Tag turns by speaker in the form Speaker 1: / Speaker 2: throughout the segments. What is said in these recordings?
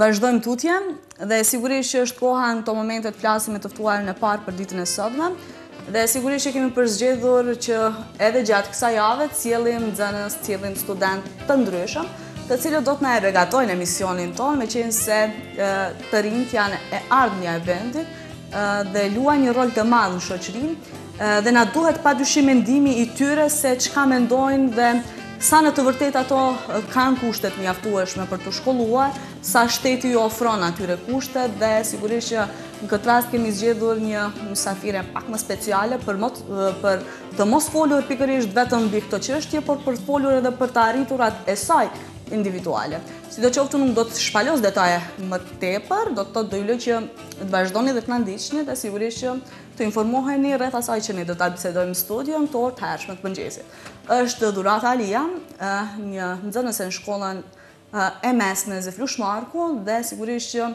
Speaker 1: vazhdojmë tutje dhe sigurisht që është koha në këto momente të flasim me të ftuarin e parë për ditën e sotme. Dhe sigurisht që kemi përzgjedhur që edhe gjatë kësaj jave cillim nxënës, cillim student të ndryshëm, të cilët do të na regatojnë emisionin tonë, meqenëse se të rinjt janë e ardhmja e vendit dhe luajnë një rol të madh në shoqërinë dhe na duhet padyshim mendimi i tyre se çka mendojnë dhe sa në të vërtet ato kanë kushtet mjaftueshme për të shkolluar, sa shteti ju ofron atyre kushtet dhe sigurisht që në këtë rast kemi zgjedhur një mysafire pak më speciale për të mos folur pikërisht vetëm mbi këtë çështje, por për të folur edhe për të arriturat e saj individuale. Sidoqoftë nuk do të shpalos detaje më tepër, do të ju lej që të vazhdoni dhe të na ndiqni dhe sigurisht që të informoheni rreth asaj që ne do ta bisedojmë në studio në këto orë të hershme të mëngjesit. Është Dhurata Alia, një nxënëse në shkollën e mesme Zeflush Marku dhe sigurisht që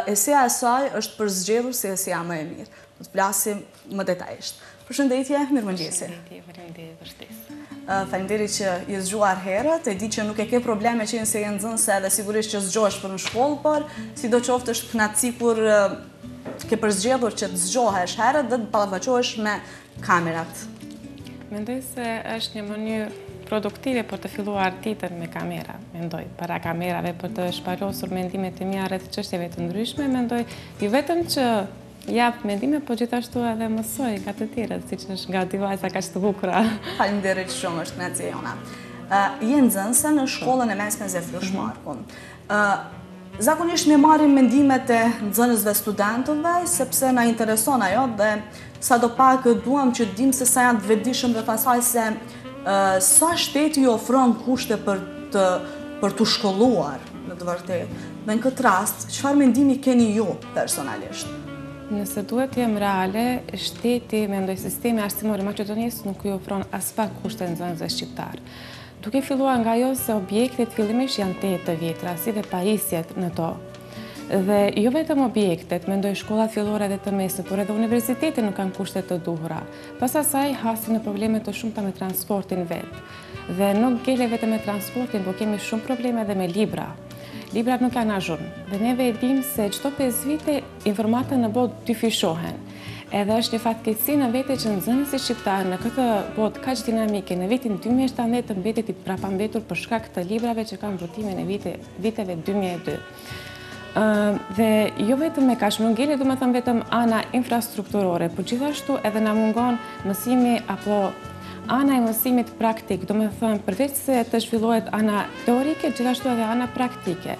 Speaker 1: eseja e saj është përzgjedhur si eseja më e mirë. Do të flasim më detajisht. Përshëndetje, mirëmëngjesi.
Speaker 2: Faleminderit për ftesë.
Speaker 1: Faleminderit që je zgjuar herët, e di që nuk e ke probleme që nëse je nxënëse dhe sigurisht që zgjohesh për në shkollë, por sidoqoftë është kënaqësi kur ke përzgjedhur që të zgjohesh herët dhe të ballafaqohesh me kamerat.
Speaker 2: Mendoj se është një mënyrë produktive për të filluar ditën me kamera, mendoj, para kamerave për të shpalosur mendimet e mia rreth çështjeve të ndryshme, mendoj jo vetëm që jap mendime, por gjithashtu edhe mësoj nga të tjerët, siç është nga dy vajza kaq të bukura.
Speaker 1: Faleminderit shumë, është kënaqësia jona. Je nxënëse në shkollën e mesme Zeflush Marku. Zakonisht ne marrim mendimet e nxënësve studentëve sepse na intereson ajo dhe sadopak duam që dim se sa janë të vetëdijshëm rreth asaj se sa shteti ju ofron kushte për të shkolluar në të vërtetë. Dhe në këtë rast, çfarë mendimi keni ju personalisht?
Speaker 2: Nëse duhet të jem reale, shteti, mendoj sistemi arsimor i Maqedonisë nuk ju ofron aspak kushte nxënësve shqiptar. Duke filluar nga ajo se objektet fillimisht janë të vjetra, si dhe pajisjet në to. Dhe jo vetëm objektet, mendoj shkollat fillore dhe të mesme, por edhe universitetet nuk kanë kushte të duhura. Pas asaj hasin në probleme të shumta me transportin vet. Dhe nuk ngele vetëm me transportin, por kemi shumë probleme edhe me libra. Librat nuk janë azhur. Dhe neve e dim se çdo 5 vite informatët në botë dyfishohen. Edhe është një fatkeqësi në vete që nxënësi shqiptar në këtë botë kaq dinamike në vitin 2017 të mbetet i prapambetur për shkak të librave që kanë votimin e viteve 2002. Dhe jo vetëm me kaq nuk ngele domethënë vetëm ana infrastrukturore, por gjithashtu edhe na mungon mësimi apo ana e mësimit praktik, domethënë përveç se të zhvillohet ana teorike, gjithashtu edhe ana praktike.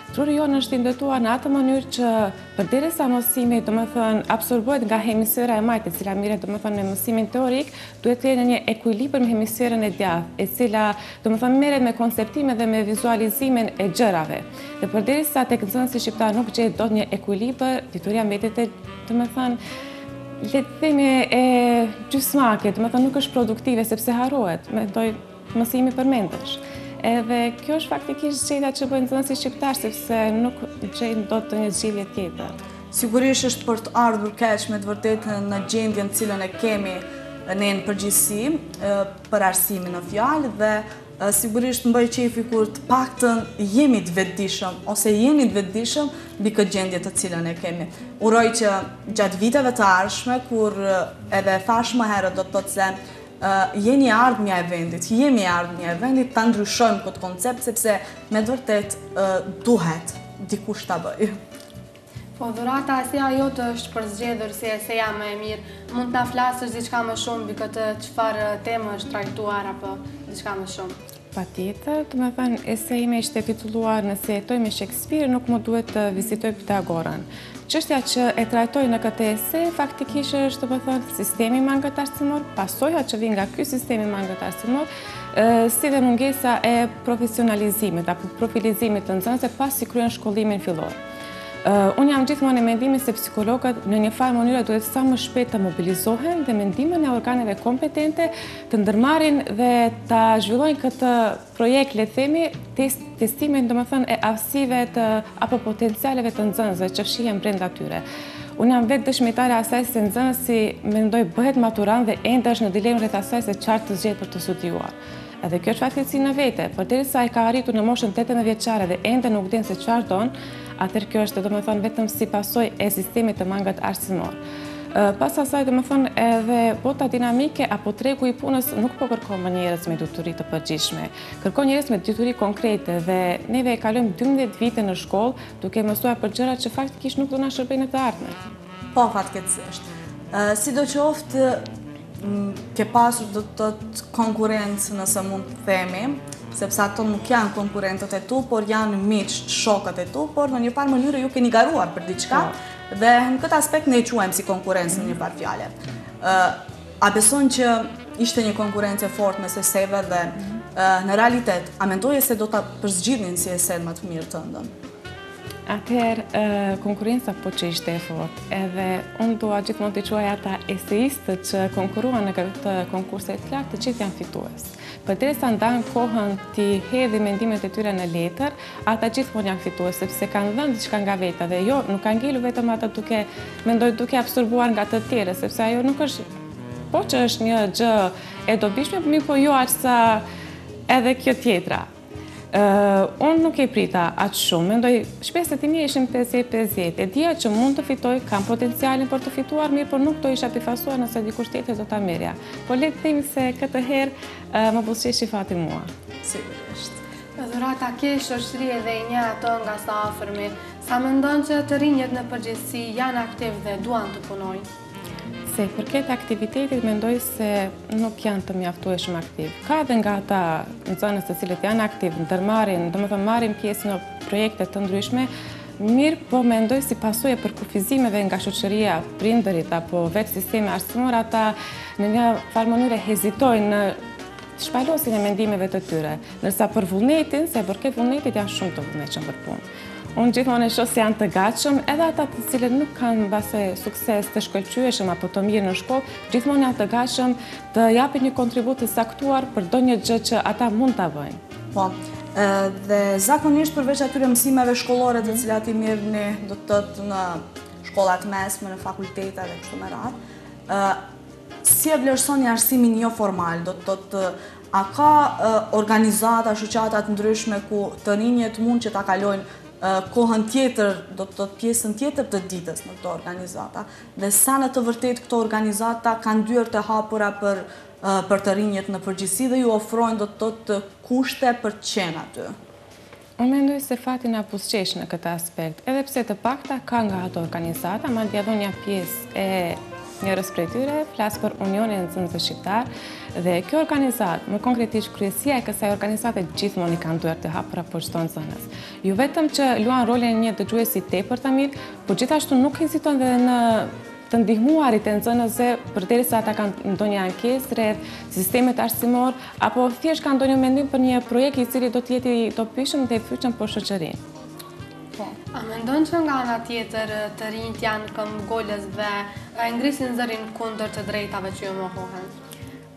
Speaker 2: Truri jonë është ndërtuar në atë mënyrë që përderisa mësimi domethënë absorbohet nga hemisfera e majtë, e cila merret domethënë me mësimin teorik, duhet të jetë në një ekuilibër me hemisferën e djathtë, e cila domethënë merret me konceptime dhe me vizualizimin e gjërave. Dhe përderisa tek nxënësi shqiptar nuk gjehet dot një ekuilibër, dituria mbetet domethënë le të themi e gjysmake, domethënë nuk është produktive sepse harrohet, mendoj mësimi përmendesh. Edhe kjo është faktikisht zgjedhja që bëjnë nxënësit shqiptar, sepse nuk gjejnë dot të një zgjidhje tjetër.
Speaker 1: Sigurisht është për të ardhur keq me të vërtetë në gjendjen të cilën e kemi ne në përgjithësi për arsimin në fjalë dhe sigurisht më bëj qefi kur të paktën jemi të vetëdijshëm ose jeni të vetëdijshëm mbi këtë gjendje të cilën e kemi. Uroj që gjatë viteve të ardhshme kur edhe thash më herët do të thotë se jeni ardhmja e vendit, jemi ardhmja e vendit, ta ndryshojmë këtë koncept, sepse me të vërtetë duhet dikush ta bëjë.
Speaker 3: Po, Dhurata, eseja jote është përzgjedhur si eseja më e mirë. Mund ta flasësh diçka më shumë mbi këtë çfarë temë është trajtuar apo diçka më shumë?
Speaker 2: Patjetër, domethënë eseja ime ishte titulluar Nëse jetoj me Shakespeare, nuk më duhet të vizitoj Pitagorën. Çështja që e trajtoj në këtë ese faktikisht është domethënë sistemi mangët arsimor, pasojat që vijnë nga ky sistemi mangët arsimor, si dhe mungesa e profesionalizimit apo profilizimit të nxënësve pasi kryen shkollimin fillor. Unë jam gjithmonë e mendimit se psikologët në një farë mënyrë duhet sa më shpejt të mobilizohen dhe mendimin e organeve kompetente të ndërmarrin dhe ta zhvillojnë këtë projekt, le të themi, testimin domethënë e aftësive apo potencialeve të nxënësve që fshihen brenda tyre. Unë jam vetë dëshmitare asaj se nxënësi mendoj bëhet maturant dhe ende është në dilemë rreth asaj se çfarë të zgjedhë për të studiuar. Edhe kjo është fatkeqësi në vete, përderisa e ka arritur në moshën 18 vjeçare dhe ende nuk din se çfarë don, atër kjo është domethënë vetëm si pasojë e sistemit të mangët arsimor. Pas asaj domethënë edhe bota dinamike apo tregu i punës nuk po kërkon njerëz me dituri të përgjithshme. Kërkon njerëz me dituri konkrete dhe neve e kalojmë 12 vite në shkollë duke mësuar për gjëra që faktikisht nuk do na shërbejnë në të ardhmen.
Speaker 1: Po, fatkeqësisht. Sidoqoftë ke pasur do të thotë konkurrencë nëse mund të themi, sepse ato nuk janë konkurrentët e tu, por janë miq, shokët e tu, por në një farë mënyrë ju keni garuar për diçka dhe në këtë aspekt ne e quajmë si konkurrencë në një farë fjale. A beson që ishte një konkurrencë e fortë mes eseve dhe në realitet, a mendoje se do ta përzgjidhnin si esed më të mirë të ëndën?
Speaker 2: Atëherë, konkurenca po që ishte e fortë, edhe unë dua gjithmonë të quaj ata eseistët që konkuruan në këtë konkurse të lartë, të gjithë janë fitues. Përderisa ndanë kohën t'i hedhi mendimet e tyre në letër, ata gjithmonë janë fitues, sepse kanë dhënë diçka nga veta dhe jo, nuk kanë ngelu vetëm ata duke absorbuar nga të tjerë, sepse ajo nuk është, po që është një gjë e dobishme, mirë po jo aq sa edhe kjo tjetra. Unë nuk e prita atë shumë, mendoj shpesh se ti mi ishim 50-50, e dija që mund të fitoj, kam potencialin për të fituar mirë, por nuk do isha përfaqësuar nëse dikush tjetër do ta merrja. Po le të themi se këtë herë më buzëqeshi fati mua.
Speaker 1: Sigurisht.
Speaker 3: Dhurata, ke shoqëri edhe i një ato nga sa afërmi, sa mendon që të rinjët në përgjithësi janë aktiv dhe duan të punojnë?
Speaker 2: Se përket aktivitetit, mendoj se nuk janë të mjaftueshëm aktiv. Ka dhe nga ata nxënës të cilët janë aktiv, ndërmarrin, domethënë marrin pjesë në projekte të ndryshme, mirë po mendoj si pasojë për kufizimeve nga shoqëria, prindërit apo vetë sistemi arsimor, ata në një farë mënyrë hezitojnë në shpalosin e mendimeve të tyre, ndërsa për vullnetin, se përket vullnetit janë shumë të vullnetshëm për punë. Unë gjithmonë e shoh se janë të gatshëm, edhe ata të cilët nuk kanë mbase sukses të shkëlqyeshëm apo të mirë në shkollë, gjithmonë janë të gatshëm të japin një kontribut të saktuar për ndonjë gjë që ata mund ta bëjnë.
Speaker 1: Po, dhe zakonisht përveç atyre mësimeve shkollore të cilat i mirëni do të thotë në shkollat mesme, në fakultete dhe kështu me radhë, si e vlerësoni arsimin jo formal, do të thotë a ka organizata, shoqata të ndryshme ku të rinjët mund që ta kalojnë kohën tjetër, do të thotë pjesën tjetër të ditës në këto organizata, dhe sa në të vërtet këto organizata kanë dyert e hapura për të rinjët në përgjithësi dhe ju ofrojnë do të thotë kushte për të qenë aty.
Speaker 2: Unë mendoj se fati na buzëqesh në këtë aspekt, edhe pse të pakta ka nga ato organizata, madje edhe një pjesë e njërës prej tyre, flas për Unionin e Nxënësve Shqiptar, dhe kjo organizatë, më konkretisht kryesia e kësaj organizate gjithmonë i kanë dyert të hapura për çdo nxënës. Jo vetëm që luan rolin një dëgjuesi tepër të mirë, por gjithashtu nuk heziton edhe në të ndihmuarit e nxënësve përderisa ata kanë ndonjë ankesë rreth sistemit arsimor apo thjesht kanë ndonjë mendim për një projekt i cili do të jetë i dobishëm dhe i fytshëm për shoqërinë.
Speaker 3: A mendon që nga ana tjetër të rinjt janë këmbgolës dhe ngrisin zërin kundër të drejtave që ju mohohen?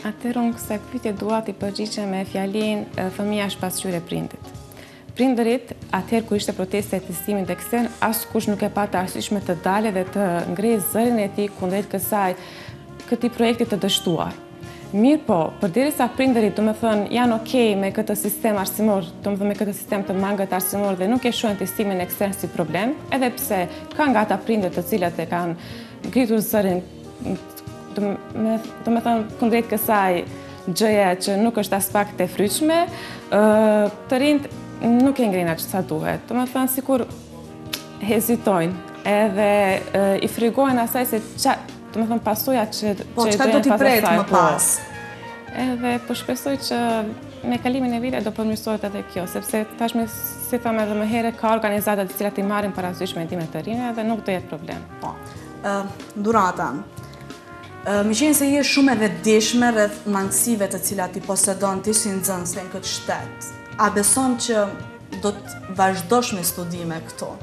Speaker 2: Atëherë unë kësaj pyetje dua t'i përgjigjem me fjalinë fëmia është pasqyrë e prindit. Prindërit, atëherë kur ishte protesta e testimit ekstern, askush nuk e pa të arsyeshme të dalë dhe të ngrejë zërin e tij kundrejt këtij projekti të dështuar. Mirë po, përderisa prindërit janë okej me këtë sistem arsimor, me këtë sistem të mangët arsimor dhe nuk e shohin testimin ekstern si problem, edhe pse ka nga ata prindër të cilët e kanë ngritur zërin, kundrejt kësaj gjëje që nuk është as pak e fryqshme, të rinjt nuk e ngrin aq sa duhet. Sikur hezitojnë edhe i frikojnë asaj se pasoja që
Speaker 1: çka do t'i pret më pas.
Speaker 2: Edhe po shpresoj që me kalimin e viteve do përmirësohet edhe kjo, sepse tashmë si thamë edhe më herë ka organizata të cilat i marrin parasysh mendimet të rinjve dhe nuk do jetë problem.
Speaker 1: Po. Dhurata. Meqenëse se je shumë e vetëdijshme rreth mangësive të cilat i posedon ti si nxënëse në këtë shtet, a beson që do të vazhdosh me studime këtu?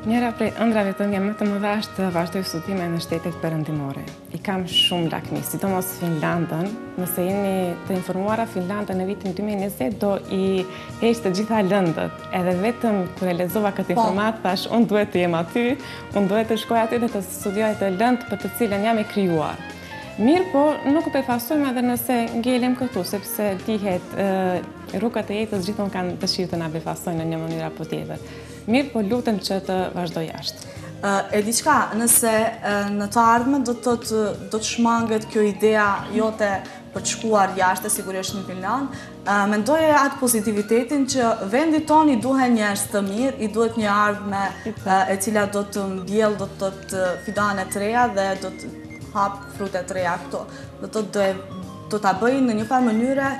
Speaker 2: Njëra prej ëndrave të mia më të mëdha është të vazhdoj studime në shtetet perëndimore. I kam shumë lakmi, sidomos Finlandën. Nëse jeni të informuara, Finlanda në vitin 2020 do i heqë të gjitha lëndët. Edhe vetëm kur e lexova këtë informatë, thash unë duhet të jem aty, unë duhet të shkoj aty dhe të studioj të lëndë për të cilën jam e krijuar. Mirë, po nuk u befasojmë edhe nëse ngelim këtu, sepse dihet rrugët e jetës gjithmonë kanë dëshirë të na befasojnë në një mënyrë apo tjetër. Mirë, po lutem që të vazhdoj jashtë.
Speaker 1: E diçka, nëse në të ardhmen do të shmanget kjo idea jote për të shkuar jashtë, sigurisht në Finland, mendoje atë pozitivitetin që vendi tonë i duhet njerëz të mirë, i duhet një ardhme e cila do të mbjellë, do të fidane të reja dhe do të hap frute të reja këto. Do ta bëjnë në një farë mënyre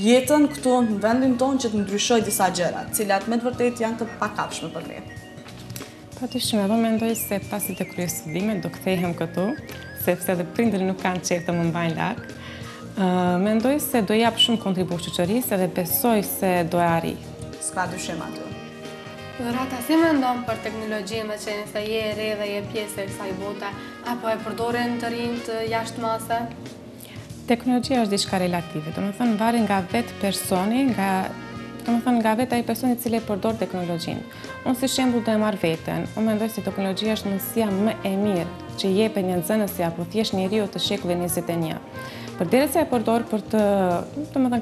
Speaker 1: jetën këtu në vendin tonë që të ndryshojë disa gjëra, të cilat me të vërtetë janë të pakapshme për ne.
Speaker 2: Patyshim, edhe mendoj se pasi të kryej studimet do kthehem këtu, sepse edhe prindërit nuk kanë qejf të më mbajnë larg. Mendoj se do jap shumë kontribut shoqërisë dhe besoj se do e arri.
Speaker 1: S'ka dyshim aty.
Speaker 3: Dhurata, si mendon për teknologjinë, me qenë se je e re dhe je pjesë e kësaj bote, apo e përdoren të rinjt jashtë mase?
Speaker 2: Teknologjia është diçka relative, domethënë varet nga vetë personi, nga vetë ai personi i cili e përdor teknologjinë. Unë si shembull do e marr veten. Unë mendoj se teknologjia është mundësia më e mirë që jepet një nxënësi apo thjesht njeriu të shekullit 21. Përderisa e përdor për të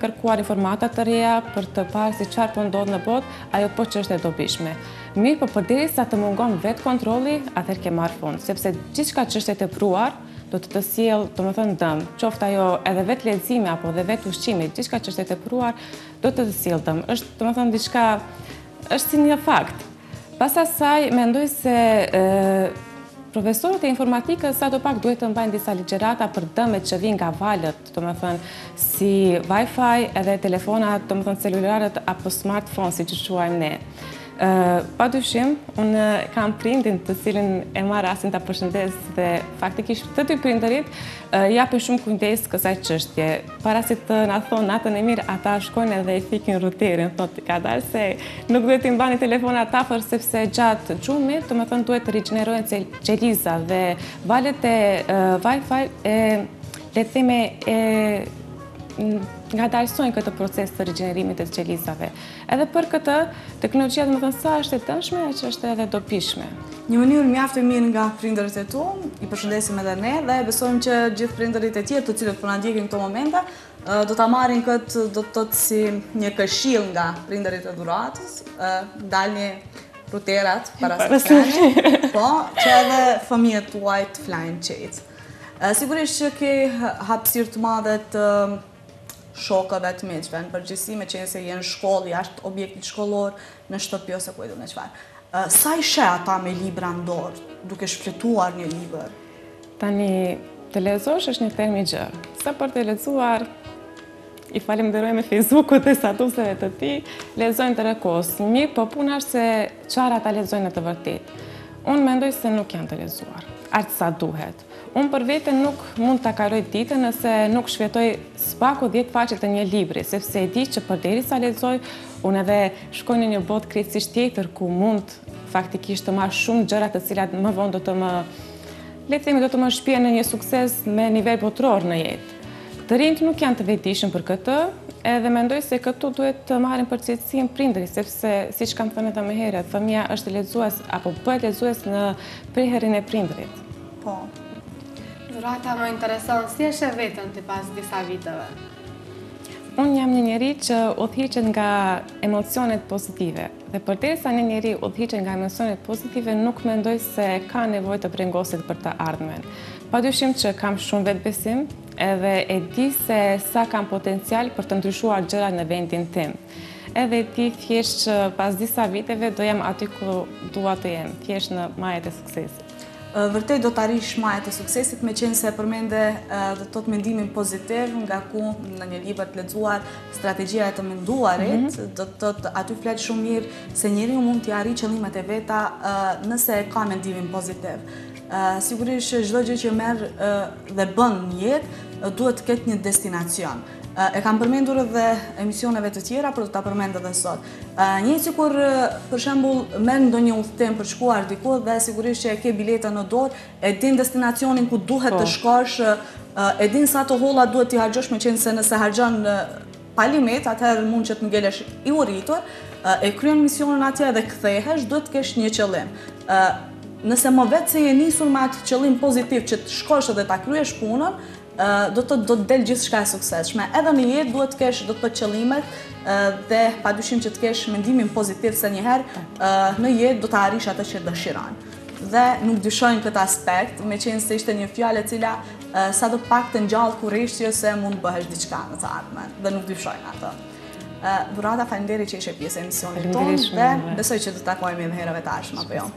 Speaker 2: kërkuar informata të reja, për të parë se çfarë po ndodh në botë, ajo po që është e dobishme. Mirë, po përderisa të mungon vetë kontrolli, atëherë ke marrë fund, sepse gjithçka që është e tepruar do të sjellë, domethënë dëm, qoftë ajo edhe vetë leximi apo edhe vetë ushqimi, gjithçka që është e tepruar do të sjellë dëm. Është domethënë diçka, është si një fakt. Pas asaj mendoj se profesorët e informatikës sadopak duhet të mbajnë disa ligjërata për dëmet që vijnë nga valët, domethënë si Wi-Fi edhe telefonat, domethënë celularët apo smartphone, siç e quajmë ne. Padyshim, unë kam prindin të cilin e marr rastin ta përshëndes dhe faktikisht të dy prindërit japin shumë kujdes kësaj çështje. Para se të na thonë natën e mirë, ata shkojnë edhe i fikin ruterin, thotë ka dalë se nuk duhet t'i mbani telefonat afër sepse gjatë xhumit, domethënë duhet të rigjenerohen qeliza dhe valët e Wi-Fi le të themi nga dalsojnë këtë proces të rigjenerimit të qelizave. Edhe për këtë, teknologjia domethënë sa është e dëmshme, aq është edhe dobishme.
Speaker 1: Një mënyrë mjaft e mirë nga prindërit e tu, i përshëndesim edhe ne dhe besojmë që gjithë prindërit e tjerë të cilët po na ndjekin këto momente, do ta marrin këtë, do të thotë si një këshill nga prindërit e dhuratës, dalni ruterat para se të flani, po, që edhe fëmijët tuaj të flajnë qetë. Sigurisht që ke hapësirë të madhe të shokëve të miqve, në përgjithësi me qenë se jenë shkollë, jashtë objektit shkollor, në shtëpi ose kujtë me çfarë. Sa i sheh ata me libra në dorë, duke shfletuar një libër?
Speaker 2: Tani, të lexosh është një term i gjerë. Sa për të lexuar, i falenderoj me Facebookut e statuseve të tij, lexojnë të rekos. Mirë, po puna është se çfarë ata lexojnë në të vërtetë. Unë mendoj se nuk janë të lexuar, aq sa duhet. Unë për vete nuk mund të kaloj ditën nëse nuk shfletoj s'paku 10 faqe të një libri, sepse e di që përderisa lexoj, unë edhe shkoj në një botë krejtësisht tjetër ku mund faktikisht të marr shumë gjëra të cilat më vonë do të më shpijën në një sukses me nivel botror në jetë. Të rinjt nuk janë të vetëdijshëm për këtë, edhe mendoj se këtu duhet të marrin përgjegjësinë prindërit, sepse siç kam thënë edhe më herët, fëmia është lexues apo bëhet lexues në prehërin e prindërit.
Speaker 1: Po.
Speaker 3: Dhurata, më intereson, si e sheh veten ti pas disa viteve?
Speaker 2: Unë jam një njeri që udhëhiqet nga emocionet pozitive. Dhe përderisa një njeri udhëhiqet nga emocionet pozitive, nuk mendoj se ka nevojë të brengoset për të ardhmen. Padyshim që kam shumë vetbesim, edhe e di se sa kam potencial për të ndryshuar gjërat në vendin tim. Edhe ti thjesht që pas disa viteve do jam aty ku dua të jem, thjesht në majet e suksesit.
Speaker 1: Vërtet do të arrish majet e suksesit, me qenë se përmende do të thotë mendimin pozitiv, nga ku në një libër të lexuar strategjia e të menduarit, do të thotë aty flet shumë mirë se njeriu mund t'i arrijë qëllimet e veta nëse ka mendimin pozitiv. Sigurisht çdo gjë që merr dhe bën në jetë duhet të ketë një destinacion. E kam përmendur edhe emisioneve të tjera, por do ta përmend edhe sot. Njëjtë sikur për shembull merr ndonjë udhëtim për shkuar diku dhe sigurisht që e ke biletën në dorë, e din destinacionin ku duhet të shkosh, e din sa të holla duhet t'i harxhosh, me qenë se nëse harxhon pa limit, atëherë mund që të ngelesh i urritur, e kryen misionin atje dhe kthehesh, duhet të kesh një qëllim. nëse më vetë se je nisur me atë qëllim pozitiv që të shkosh edhe ta kryesh punën, do të del gjithçka e suksesshme. Edhe në jetë duhet të kesh do të qëllimet dhe padyshim që të kesh mendimin pozitiv se njëherë në jetë do të arrish atë që dëshiron. Dhe nuk dyshojnë këtë aspekt, me qenë se ishte një fjalë e cila sa do pak të ngjall kurreshti se mund bëhesh diçka në të ardhmen dhe nuk dyshojnë atë. Dhurata, faleminderit që ishe pjesë e emisionit tonë dhe besoj që do të takojmë edhe herëve të ardhshme apo jo.